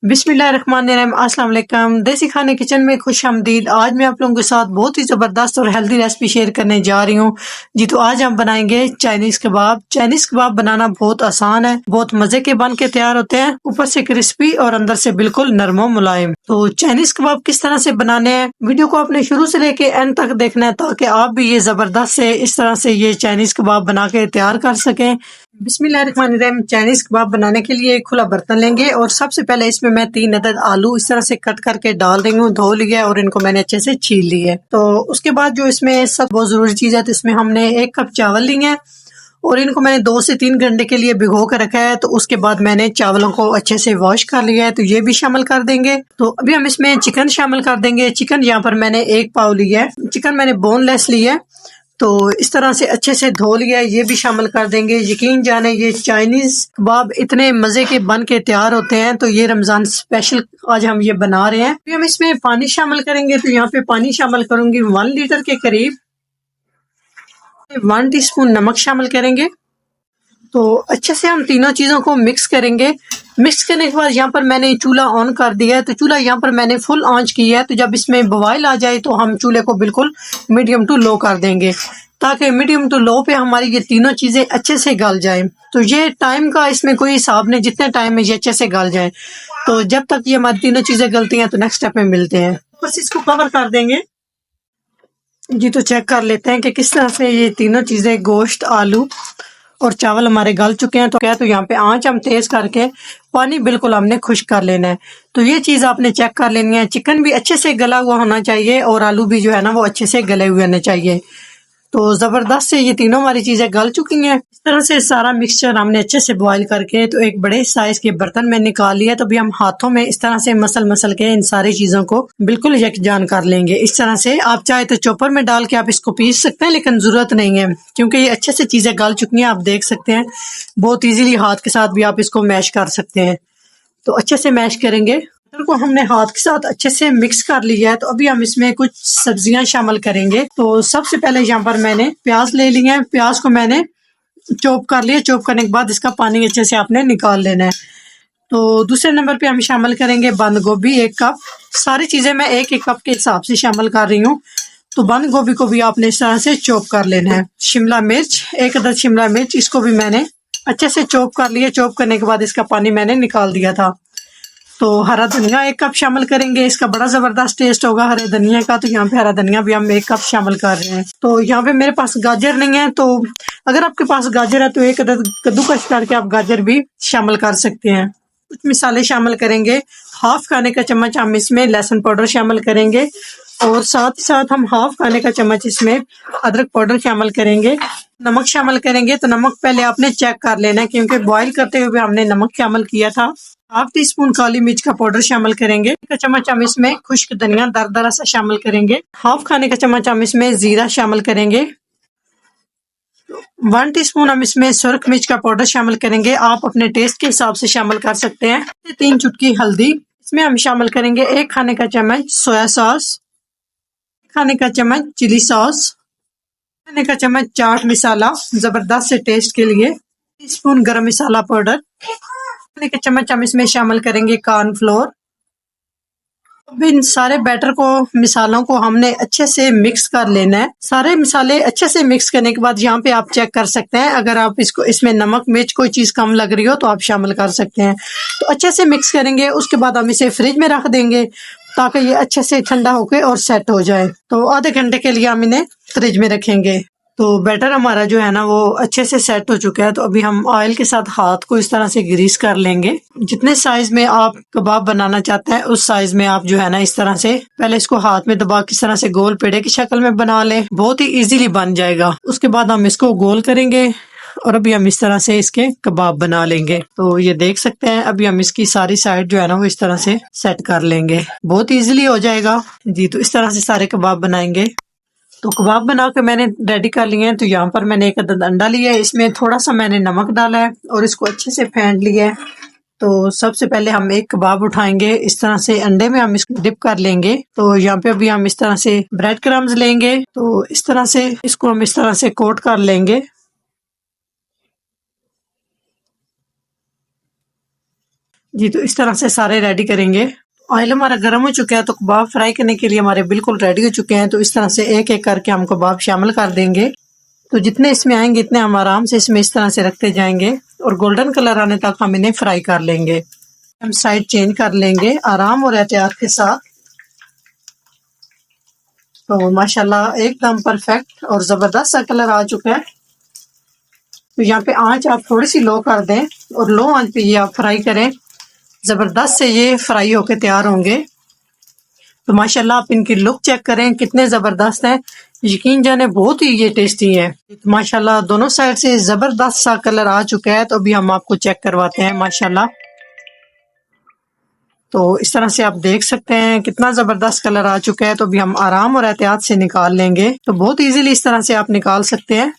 बिस्मिल्लाहिर्रहमानिर्रहीम, अस्सलाम वालेकुम। देसी खाने किचन में खुशामदीद। आज मैं आप लोगों के साथ बहुत ही ज़बरदस्त और हेल्दी रेसिपी शेयर करने जा रही हूँ। जी तो आज हम बनाएंगे चाइनीज़ कबाब। चाइनीज़ कबाब बनाना बहुत आसान है, बहुत मज़े के बन के तैयार होते हैं, ऊपर से क्रिस्पी और अंदर से बिल्कुल नरमो मुलायम। तो चाइनीज़ कबाब किस तरह से बनाने हैं, वीडियो को आपने शुरू से लेके एंड तक देखना है ताकि आप भी ये ज़बरदस्त से इस तरह से ये चाइनीज़ कबाब बना के तैयार कर सकें। बिस्मिल्लाहिर्रहमानिर्रहीम। चाइनीज़ कबाब बनाने के लिए एक खुला बर्तन लेंगे और सबसे पहले इसमें मैं 3 अदद आलू इस तरह से कट करके डाल रही हूँ। धो लिया है और इनको मैंने अच्छे से छील लिया है। तो उसके बाद जो इसमें सब बहुत ज़रूरी चीज़ है, तो इसमें हमने 1 कप चावल लिए हैं और इनको मैंने 2 से 3 घंटे के लिए भिगो कर रखा है। तो उसके बाद मैंने चावलों को अच्छे से वॉश कर लिया है, तो ये भी शामिल कर देंगे। तो अभी हम इसमें चिकन शामिल कर देंगे। चिकन यहाँ पर मैंने 1 पाव लिया है। चिकन मैंने बोनलेस लिया है, तो इस तरह से अच्छे से धो लिया है, ये भी शामिल कर देंगे। यकीन जाने ये चाइनीज कबाब इतने मजे के बन के तैयार होते हैं, तो ये रमजान स्पेशल आज हम ये बना रहे हैं। फिर हम इसमें पानी शामिल करेंगे, तो यहाँ पे पानी शामिल करूंगी 1 लीटर के करीब। 1 टीस्पून नमक शामिल करेंगे। तो अच्छे से हम तीनों चीजों को मिक्स करेंगे। मिक्स करने के बाद यहाँ पर मैंने चूल्हा ऑन कर दिया है, तो चूल्हा यहाँ पर मैंने फुल आंच की है। तो जब इसमें बॉयल आ जाए तो हम चूल्हे को बिल्कुल मीडियम टू लो कर देंगे, ताकि मीडियम टू लो पे हमारी ये तीनों चीजें अच्छे से गल जाएं। तो ये टाइम का इसमें कोई हिसाब नहीं, जितने टाइम में ये अच्छे से गल जाए। तो जब तक ये हमारी तीनों चीजें गलती हैं तो नेक्स्ट स्टेप में मिलते हैं। बस इसको कवर कर देंगे। जी तो चेक कर लेते हैं कि किस तरह से ये तीनों चीजें, गोश्त, आलू और चावल हमारे गल चुके हैं। तो क्या, तो यहाँ पे आंच हम तेज करके पानी बिल्कुल हमने खुश्क कर लेना है। तो ये चीज आपने चेक कर लेनी है। चिकन भी अच्छे से गला हुआ होना चाहिए और आलू भी जो है ना वो अच्छे से गले हुए होने चाहिए। तो जबरदस्त से ये तीनों हमारी चीजें गल चुकी हैं। इस तरह से सारा मिक्सचर हमने अच्छे से बॉईल करके तो एक बड़े साइज के बर्तन में निकाल लिया। तो अभी हम हाथों में इस तरह से मसल मसल के इन सारी चीजों को बिल्कुल यकजान कर लेंगे। इस तरह से आप चाहे तो चॉपर में डाल के आप इसको पीस सकते हैं, लेकिन जरूरत नहीं है क्योंकि ये अच्छे से चीजें गल चुकी हैं। आप देख सकते हैं बहुत इजीली हाथ के साथ भी आप इसको मैश कर सकते हैं। तो अच्छे से मैश करेंगे। मटर को हमने हाथ के साथ अच्छे से मिक्स कर लिया है। तो अभी हम इसमें कुछ सब्जियां शामिल करेंगे। तो सबसे पहले यहाँ पर मैंने प्याज ले लिया है। प्याज को मैंने चॉप कर लिया। चॉप करने के बाद इसका पानी अच्छे से आपने निकाल लेना है। तो दूसरे नंबर पे हम शामिल करेंगे बंद गोभी 1 कप। सारी चीजें मैं 1-1 कप के हिसाब से शामिल कर रही हूँ। तो बंद गोभी को भी आपने इस तरह से चॉप कर लेना है। शिमला मिर्च 1 अदद शिमला मिर्च, इसको भी मैंने अच्छे से चॉप कर लिया। चॉप करने के बाद इसका पानी मैंने निकाल दिया था। तो हरा धनिया 1 कप शामिल करेंगे। इसका बड़ा जबरदस्त टेस्ट होगा हरे धनिया का। तो यहाँ पे हरा धनिया भी हम 1 कप शामिल कर रहे हैं। तो यहाँ पे मेरे पास गाजर नहीं है, तो अगर आपके पास गाजर है तो 1 अदद कद्दूकस करके आप गाजर भी शामिल कर सकते हैं। कुछ मिसाले शामिल करेंगे। हाफ खाने का चम्मच हम इसमें लहसुन पाउडर शामिल करेंगे और साथ ही साथ हम हाफ खाने का चम्मच इसमें अदरक पाउडर शामिल करेंगे। नमक शामिल करेंगे। तो नमक पहले आपने चेक कर लेना है क्योंकि बॉईल करते हुए हमने नमक शामिल किया था। हाफ टी स्पून काली मिर्च का पाउडर शामिल करेंगे। 1 चम्मच हम इसमें खुश्क धनिया दरदरा सा शामिल करेंगे। हाफ खाने का चम्मच हम इसमें जीरा शामिल करेंगे। 1 टीस्पून हम इसमें सुरख मिर्च का पाउडर शामिल करेंगे। आप अपने टेस्ट के हिसाब से शामिल कर सकते हैं। 3 चुटकी हल्दी। इसमें हम शामिल करेंगे 1 खाने का चम्मच सोया सॉस, 1 खाने का चम्मच चिली सॉस, 1 खाने का चम्मच चाट मसाला जबरदस्त से टेस्ट के लिए, टीस्पून गरम मसाला पाउडर, 1 खाने का चम्मच हम इसमें शामिल करेंगे कॉर्नफ्लोर। अब इन सारे बैटर को, मिसालों को हमने अच्छे से मिक्स कर लेना है। सारे मसाले अच्छे से मिक्स करने के बाद यहाँ पे आप चेक कर सकते हैं, अगर आप इसको इसमें नमक मिर्च कोई चीज कम लग रही हो तो आप शामिल कर सकते हैं। तो अच्छे से मिक्स करेंगे। उसके बाद हम इसे फ्रिज में रख देंगे ताकि ये अच्छे से ठंडा होके और सेट हो जाए। तो आधे घंटे के लिए हम इन्हें फ्रिज में रखेंगे। तो बैटर हमारा जो है ना वो अच्छे से सेट हो चुका है। तो अभी हम ऑयल के साथ हाथ को इस तरह से ग्रीस कर लेंगे। जितने साइज में आप कबाब बनाना चाहते हैं उस साइज में आप जो है ना इस तरह से पहले इसको हाथ में दबा किस तरह से गोल पेड़े की शक्ल में बना लें, बहुत ही इजीली बन जाएगा। उसके बाद हम इसको गोल करेंगे और अभी हम इस तरह से इसके कबाब बना लेंगे। तो ये देख सकते हैं अभी हम इसकी सारी साइड जो है ना वो इस तरह से सेट कर लेंगे, बहुत इजीली हो जाएगा। जी तो इस तरह से सारे कबाब बनाएंगे। तो कबाब बना के मैंने रेडी कर लिए हैं। तो यहाँ पर मैंने 1 अदद अंडा लिया है, इसमें थोड़ा सा मैंने नमक डाला है और इसको अच्छे से फेंट लिया है। तो सबसे पहले हम एक कबाब उठाएंगे, इस तरह से अंडे में हम इसको डिप कर लेंगे। तो यहाँ पे अभी हम इस तरह से ब्रेड क्रम्स लेंगे। तो इस तरह से इसको हम इस तरह से कोट कर लेंगे। जी, तो इस तरह से सारे रेडी करेंगे। ऑयल हमारा गर्म हो चुका है, तो कबाब फ्राई करने के लिए हमारे बिल्कुल रेडी हो चुके हैं। तो इस तरह से एक एक करके हम कबाब शामिल कर देंगे। तो जितने इसमें आएंगे इतने हम आराम से इसमें इस तरह से रखते जाएंगे और गोल्डन कलर आने तक हम इन्हें फ्राई कर लेंगे। हम साइड चेंज कर लेंगे आराम और एहतियात के साथ। तो माशाल्लाह एकदम परफेक्ट और ज़बरदस्त सा कलर आ चुका है। तो यहाँ पे आंच आप थोड़ी सी लो कर दें और लो आंच पे ये आप फ्राई करें। ज़बरदस्त से ये फ्राई होके तैयार होंगे। तो माशाल्लाह आप इनकी लुक चेक करें कितने ज़बरदस्त हैं, यकीन जाने बहुत ही ये टेस्टी है। तो माशाल्लाह दोनों साइड से ज़बरदस्त सा कलर आ चुका है। तो अभी हम आपको चेक करवाते हैं माशाल्लाह। तो इस तरह से आप देख सकते हैं कितना ज़बरदस्त कलर आ चुका है। तो अभी हम आराम और एहतियात से निकाल लेंगे। तो बहुत इजीली इस तरह से आप निकाल सकते हैं,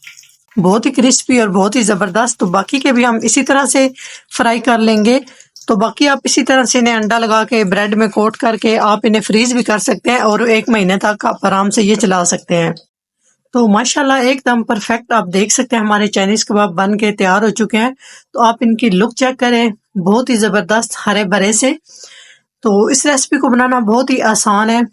बहुत ही क्रिस्पी और बहुत ही ज़बरदस्त। तो बाकी के भी हम इसी तरह से फ्राई कर लेंगे। तो बाकी आप इसी तरह से इन्हें अंडा लगा के ब्रेड में कोट करके आप इन्हें फ्रीज भी कर सकते हैं और 1 महीने तक आप आराम से ये चला सकते हैं। तो माशाल्लाह एकदम परफेक्ट आप देख सकते हैं हमारे चाइनीज़ कबाब बन के तैयार हो चुके हैं। तो आप इनकी लुक चेक करें, बहुत ही ज़बरदस्त हरे भरे से। तो इस रेसिपी को बनाना बहुत ही आसान है।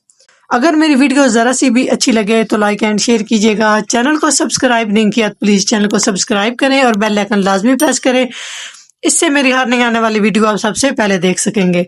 अगर मेरी वीडियो ज़रा सी भी अच्छी लगे तो लाइक एंड शेयर कीजिएगा। चैनल को सब्सक्राइब नहीं किया तो प्लीज़ चैनल को सब्सक्राइब करें और बेल आइकन लाजमी प्रेस करें। इससे मेरी हर नई आने वाली वीडियो आप सबसे पहले देख सकेंगे।